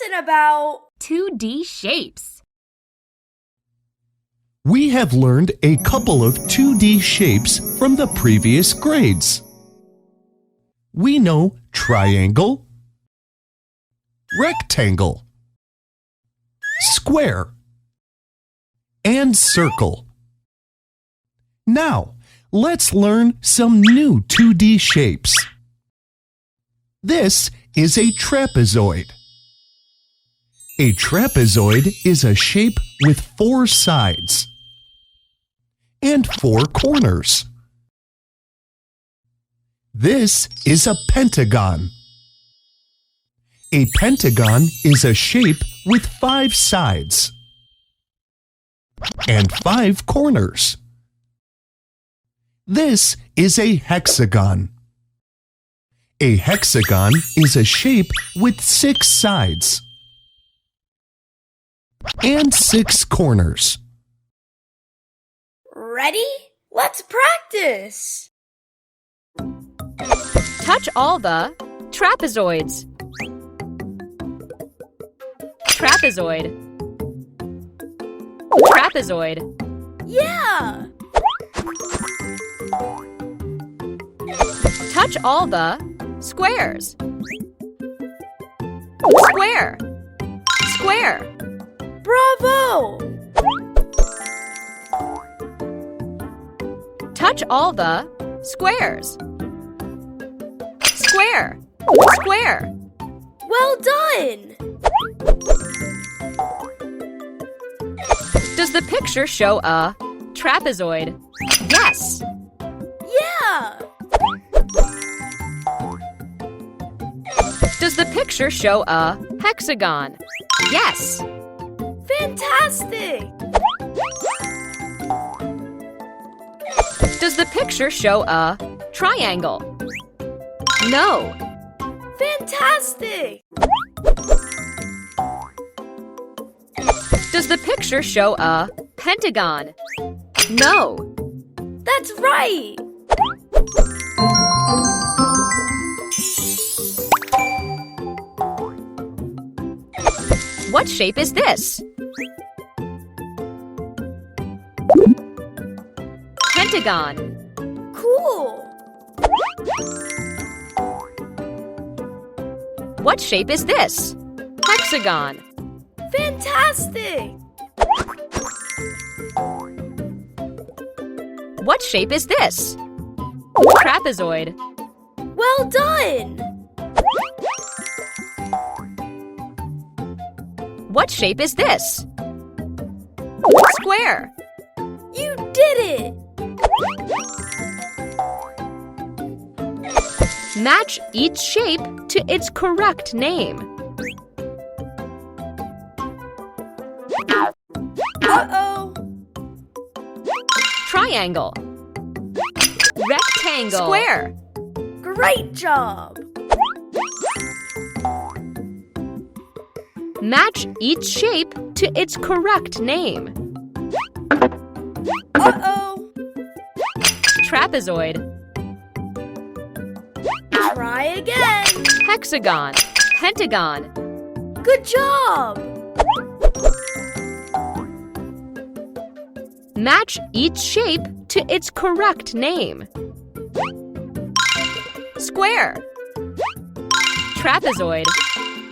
lesson about 2D shapes. We have learned a couple of 2D shapes from the previous grades. We know triangle, rectangle, square, and circle. Now, let's learn some new 2D shapes. This is a trapezoid. A trapezoid is a shape with 4 sides and 4 corners. This is a pentagon. A pentagon is a shape with 5 sides and 5 corners. This is a hexagon. A hexagon is a shape with 6 sides and 6 corners. ready? Let's practice! Touch all the trapezoids. Trapezoid. Trapezoid. Yeah! Touch all the squares. Square. Square. Bravo! Touch all the squares. Square. Square. Well done! Does the picture show a trapezoid? Yes. Yeah! Does the picture show a hexagon? Yes. Fantastic! Does the picture show a triangle? No. Fantastic! Does the picture show a pentagon? No. That's right! What shape is this? Pentagon. Cool! What shape is this? Hexagon. Fantastic! What shape is this? Trapezoid. Well done! What shape is this? Square. You did it! Match each shape to its correct name. Uh-oh! Triangle. Rectangle. Square. Great job! Match each shape to its correct name. Uh-oh! Trapezoid. Try again! Hexagon. Pentagon. Good job! Match each shape to its correct name. Square. Trapezoid.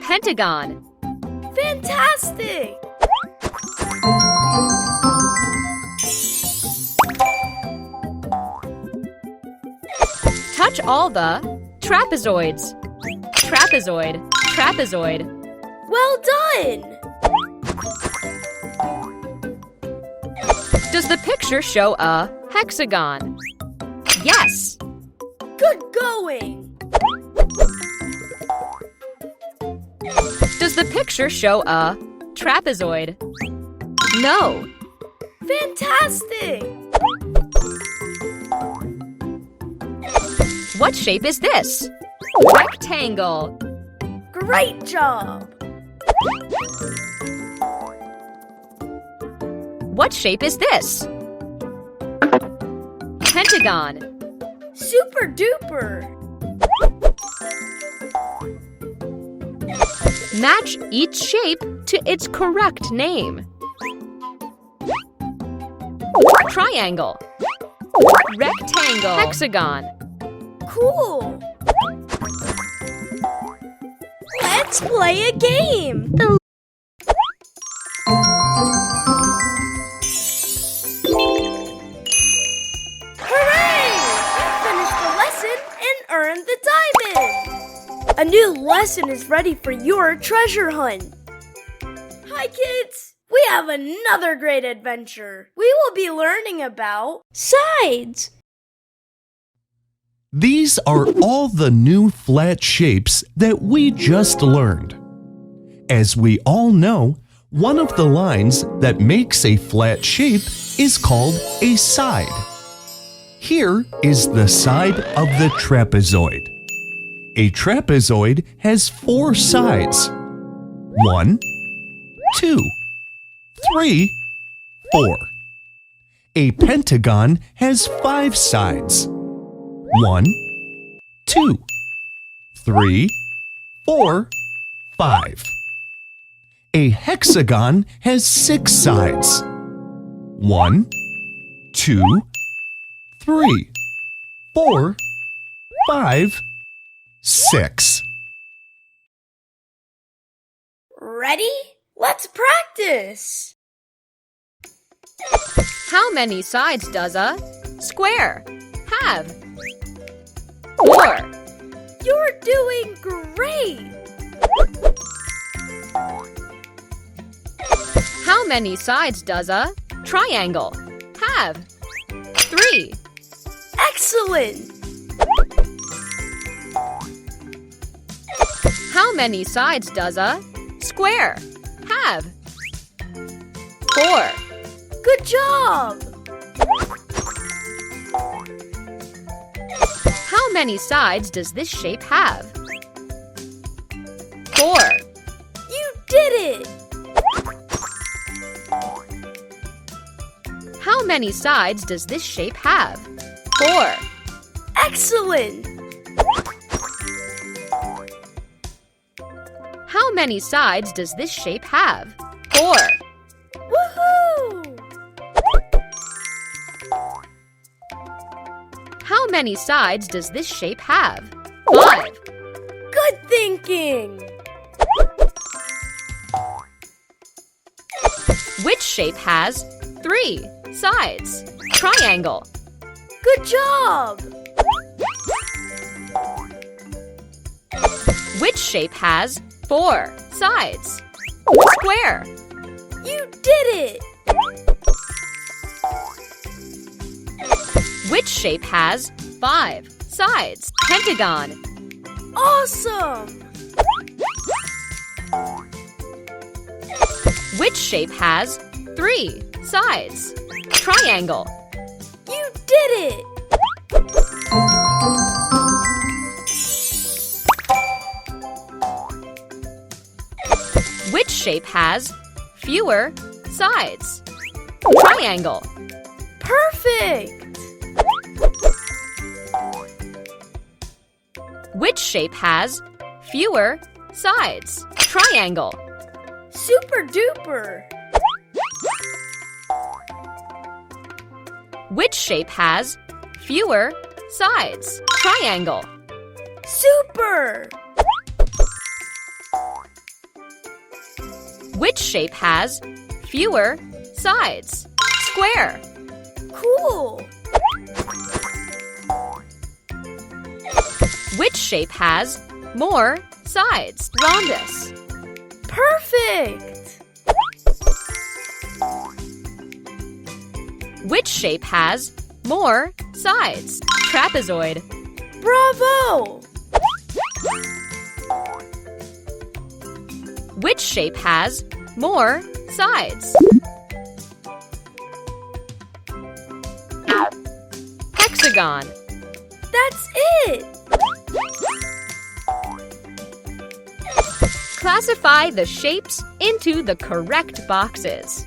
Pentagon. Fantastic! Touch all the trapezoids. Trapezoid. Trapezoid. Well done! Does the picture show a hexagon? Yes. Good going! Does the picture show a trapezoid? No. Fantastic! What shape is this? Rectangle. Great job! What shape is this? Pentagon. Super duper! Match each shape to its correct name. Triangle, rectangle, hexagon. Cool! Let's play a game! Hooray! You finished the lesson and earned the diamond! A new lesson is ready for your treasure hunt. Hi, kids! We have another great adventure. We will be learning about sides. These are all the new flat shapes that we just learned. As we all know, one of the lines that makes a flat shape is called a side. Here is the side of the trapezoid. A trapezoid has 4 sides. 1, 2, 3, 4. A pentagon has 5 sides. 1, 2, 3, 4, 5. A hexagon has 6 sides. 1, 2, 3, 4, 5, 6. Ready? Let's practice! How many sides does a square have? 4. You're doing great! How many sides does a triangle have? 3. Excellent! How many sides does a square have? 4. Good job! How many sides does this shape have? 4. You did it! How many sides does this shape have? 4. Excellent! How many sides does this shape have? 4. Woohoo! How many sides does this shape have? 5. Good thinking! Which shape has 3 sides? Triangle. Good job! Which shape has 4 sides? Square. You did it! Which shape has 5 sides? Pentagon. Awesome! Which shape has 3 sides? Triangle. You did it! Which shape has fewer sides? Triangle. Perfect! Which shape has fewer sides? Triangle. Super duper! Which shape has fewer sides? Triangle. Super! Which shape has fewer sides? Square. Cool! Which shape has more sides? Rhombus. Perfect! Which shape has more sides? Trapezoid. Bravo! Which shape has more sides? Hexagon. That's it! Classify the shapes into the correct boxes.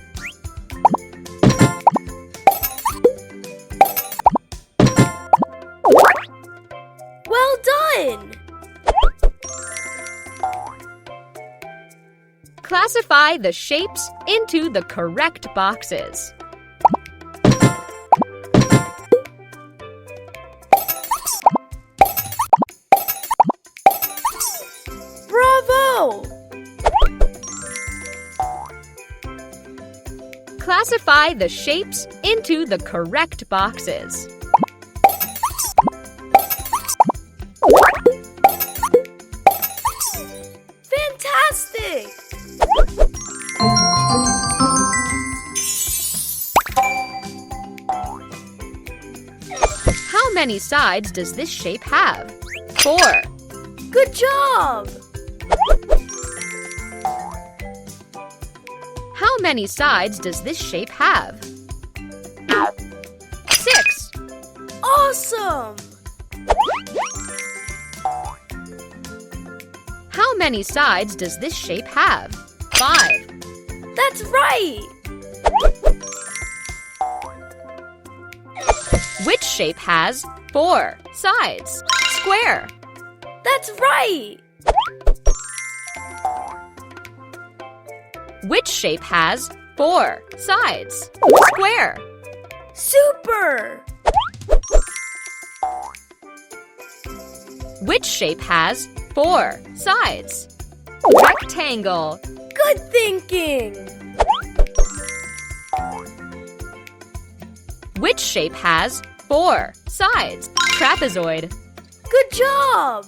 Well done! Classify the shapes into the correct boxes. Bravo! Classify the shapes into the correct boxes. Fantastic! How many sides does this shape have? 4. Good job! How many sides does this shape have? 6. Awesome! How many sides does this shape have? 5. That's right! Which shape has 4 sides? Square. That's right! Which shape has 4 sides? Square. Super! Which shape has 4 sides? Rectangle. Good thinking! Which shape has 4 sides? Trapezoid. Good job!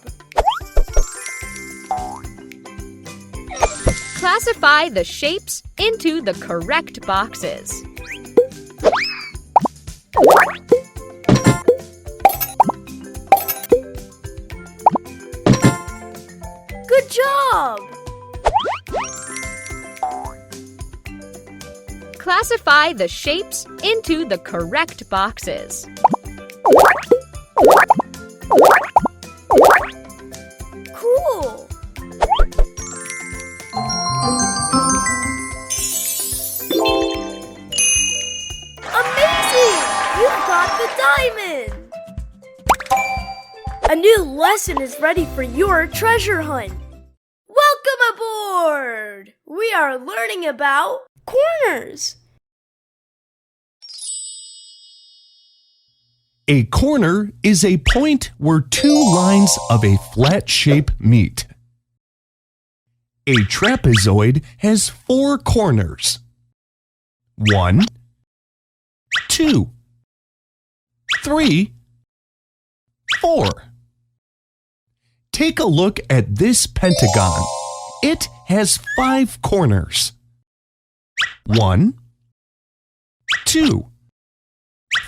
Classify the shapes into the correct boxes. Good job! Classify the shapes into the correct boxes. Cool! Amazing! You've got the diamond! A new lesson is ready for your treasure hunt. Welcome aboard! We are learning about corners. A corner is a point where two lines of a flat shape meet. A trapezoid has 4 corners. 1, 2, 3, 4. Take a look at this pentagon. It has 5 corners. 1, 2,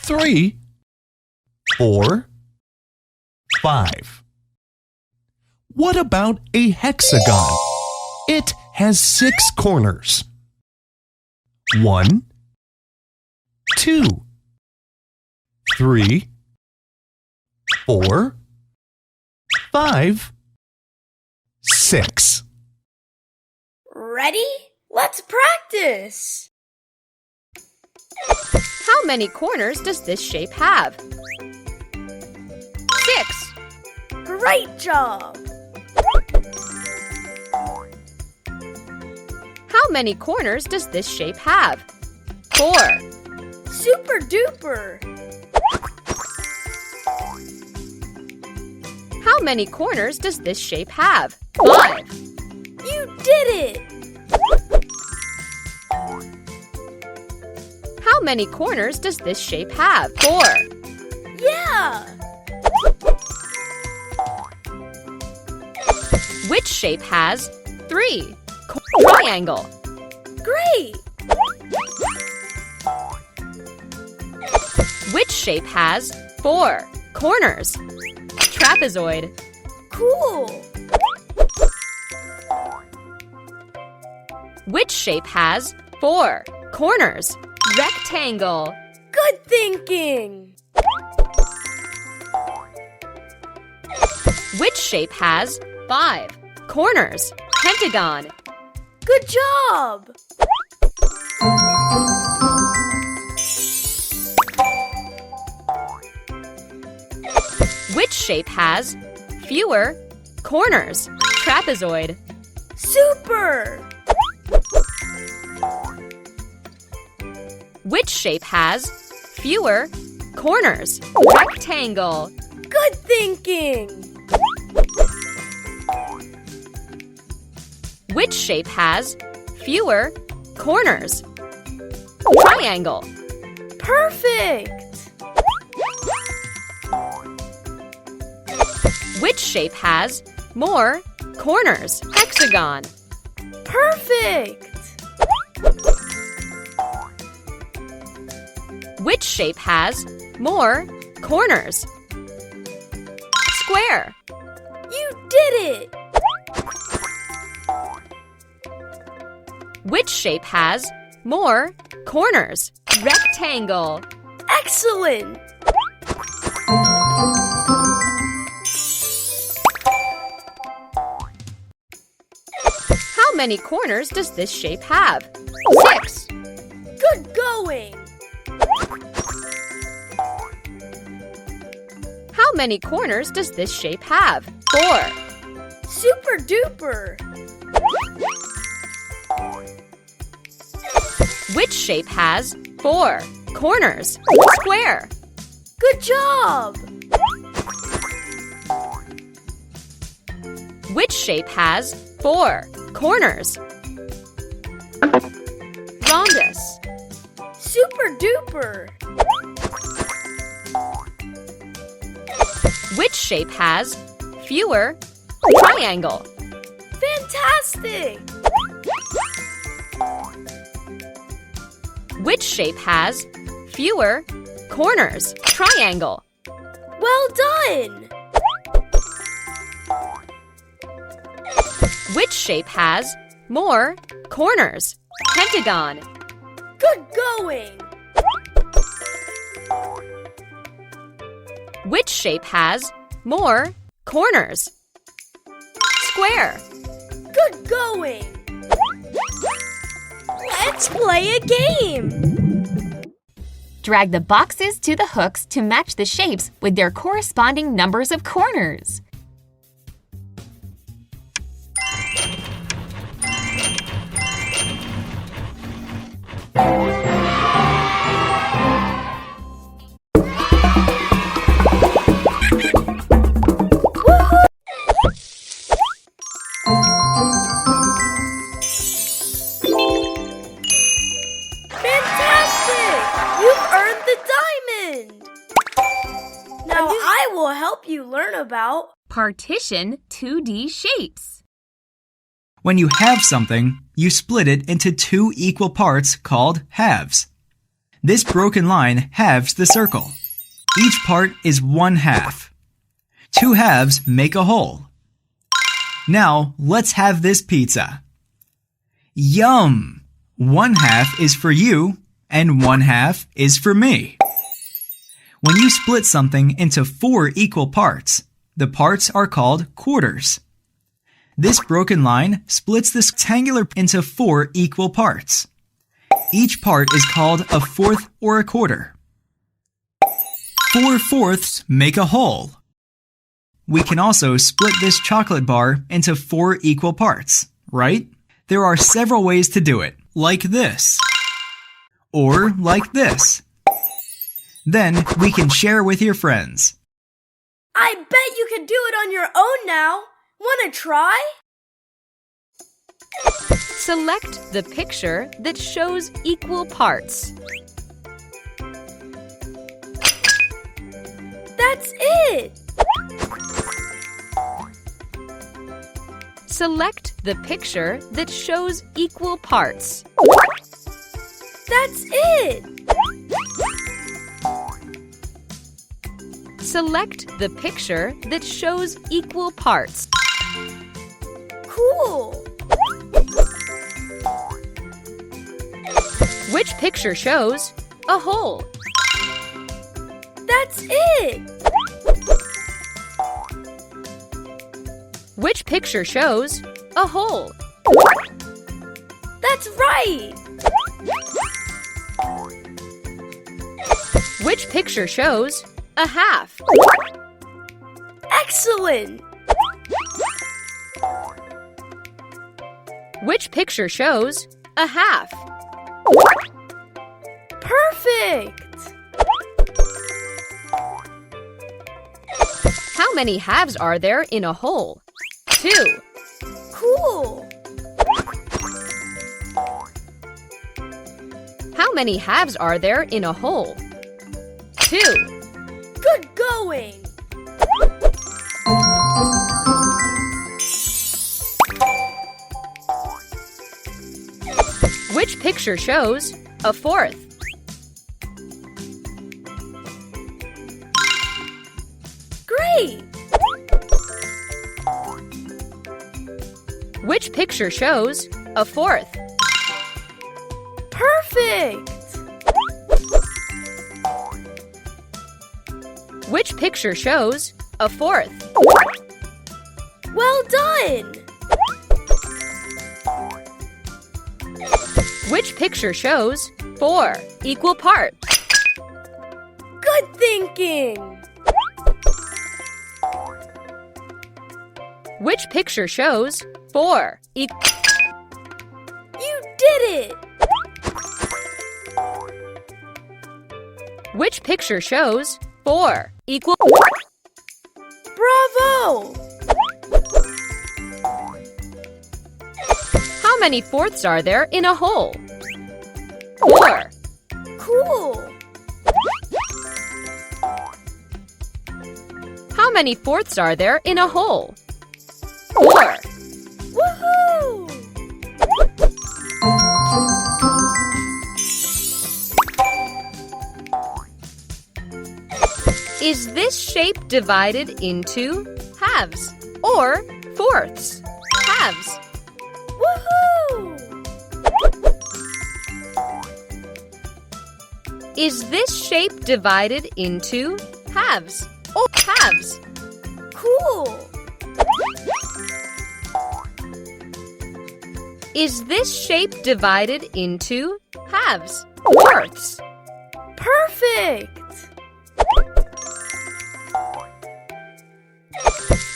3, 4, 5. What about a hexagon? It has 6 corners. 1, 2, 3, 4, 5, 6. Ready? Let's practice! How many corners does this shape have? 6. Great job! How many corners does this shape have? 4. Super duper! How many corners does this shape have? 5. You did it! How many corners does this shape have? 4. Yeah! Which shape has 3? Triangle. Great! Which shape has 4 corners? Trapezoid. Cool! Which shape has 4 corners? Rectangle. Good thinking! Which shape has 5 corners? Pentagon. Good job! Which shape has fewer corners? Trapezoid. Super! Which shape has fewer corners? Rectangle. Good thinking! Which shape has fewer corners? Triangle. Perfect! Which shape has more corners? Hexagon. Perfect! Which shape has more corners? Square. You did it! Which shape has more corners? Rectangle. Excellent! How many corners does this shape have? 6. Good going! How many corners does this shape have? 4. Super duper! Which shape has 4 corners? Square. Good job! Which shape has 4 corners? Rhombus. Super duper! Which shape has fewer? Triangle. Fantastic! Which shape has fewer corners? Triangle. Well done! Which shape has more corners? Pentagon. Good going! Which shape has more corners? Square. Good going! Let's play a game! Drag the boxes to the hooks to match the shapes with their corresponding numbers of corners. Help you learn about Partition 2D shapes. When you have something, you split it into 2 equal parts called halves. This broken line halves the circle. Each part is 1 half. 2 halves make a whole. Now, let's have this pizza. Yum! 1 half is for you, and 1 half is for me. When you split something into 4 equal parts, the parts are called quarters. This broken line splits this rectangular into 4 equal parts. Each part is called a fourth or a quarter. 4 fourths make a whole. We can also split this chocolate bar into 4 equal parts, right? There are several ways to do it, like this, or like this. Then we can share with your friends. I bet you can do it on your own now. Wanna try? Select the picture that shows equal parts. That's it! Select the picture that shows equal parts. That's it! Select the picture that shows equal parts. Cool! Which picture shows a hole? That's it! Which picture shows a hole? That's right! Which picture shows a half? Excellent! Which picture shows a half? Perfect! How many halves are there in a whole? 2. Cool! How many halves are there in a whole? 2. Good going! Which picture shows a fourth? Great! Which picture shows a fourth? Perfect! Which picture shows a fourth? Well done! Which picture shows 4 equal parts? Good thinking! Which picture shows 4 equal? You did it! Which picture shows 4 equal? Bravo! How many fourths are there in a whole? 4. Cool! How many fourths are there in a whole? 4. Woohoo! Is this shape divided into halves or fourths? Halves. Woohoo! Is this shape divided into halves or halves? Cool! Is this shape divided into halves? Fourths. Perfect!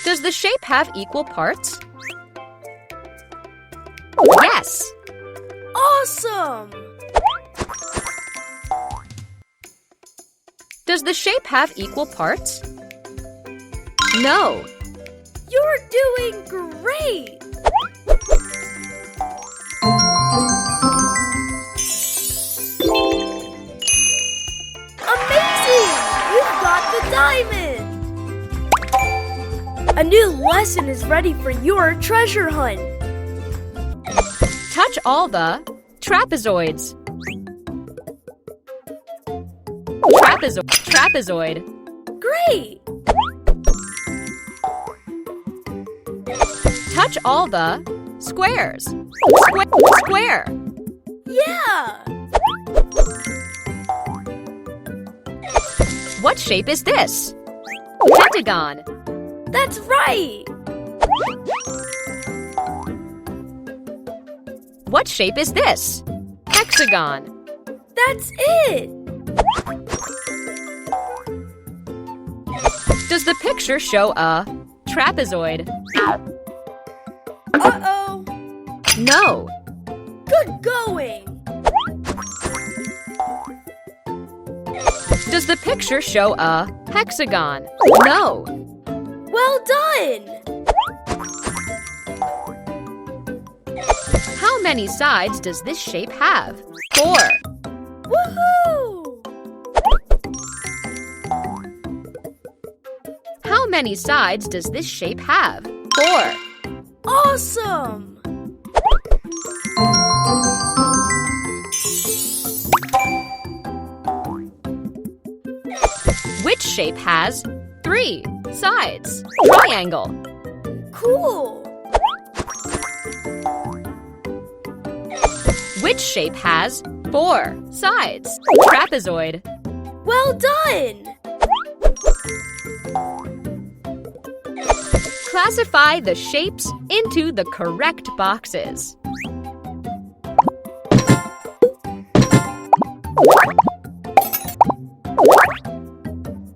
Does the shape have equal parts? Yes. Awesome! Does the shape have equal parts? No. You're doing great! Amazing! You've got the diamond! A new lesson is ready for your treasure hunt. Touch all the trapezoids. Trapezoid. Great! Touch all the squares. Square. Yeah! What shape is this? Pentagon. That's right! What shape is this? Hexagon. That's it! Does the picture show a trapezoid? Uh-oh! No. Good going! Does the picture show a hexagon? No. Well done! How many sides does this shape have? 4. Woohoo! How many sides does this shape have? 4. Awesome! Which shape has 3 sides? Triangle. Cool! Which shape has 4 sides? Trapezoid. Well done! Classify the shapes into the correct boxes.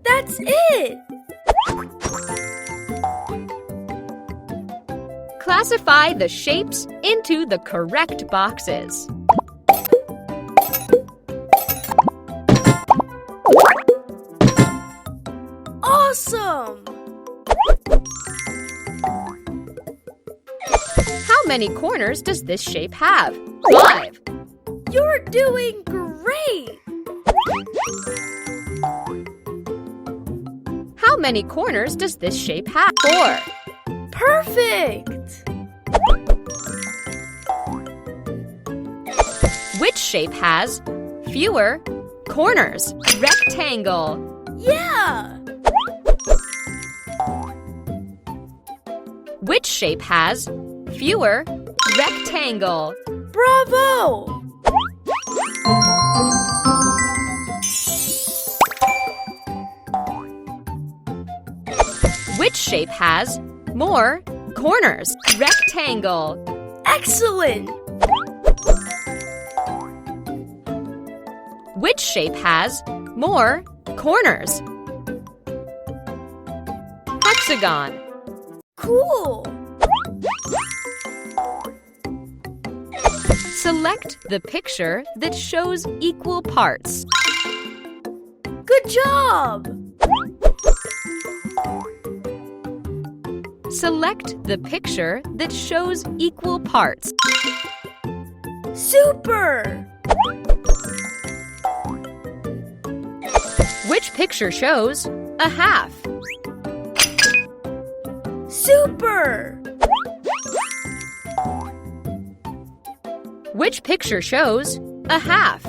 That's it! Classify the shapes into the correct boxes. Awesome! How many corners does this shape have? 5. You're doing great! How many corners does this shape have? 4. Perfect! Which shape has fewer corners? Rectangle. Yeah! Which shape has fewer rectangle? Bravo! Which shape has more corners? Rectangle. Excellent! Which shape has more corners? Hexagon. Cool! Select the picture that shows equal parts. Good job! Select the picture that shows equal parts. Super! Which picture shows a half? Super! Which picture shows a half?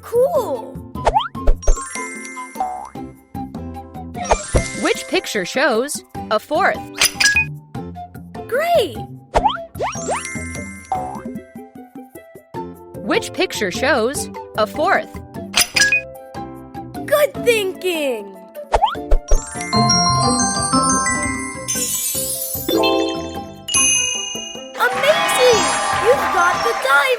Cool! Which picture shows a fourth? Great! Which picture shows a fourth? Good thinking! Amazing! You've got the diamond!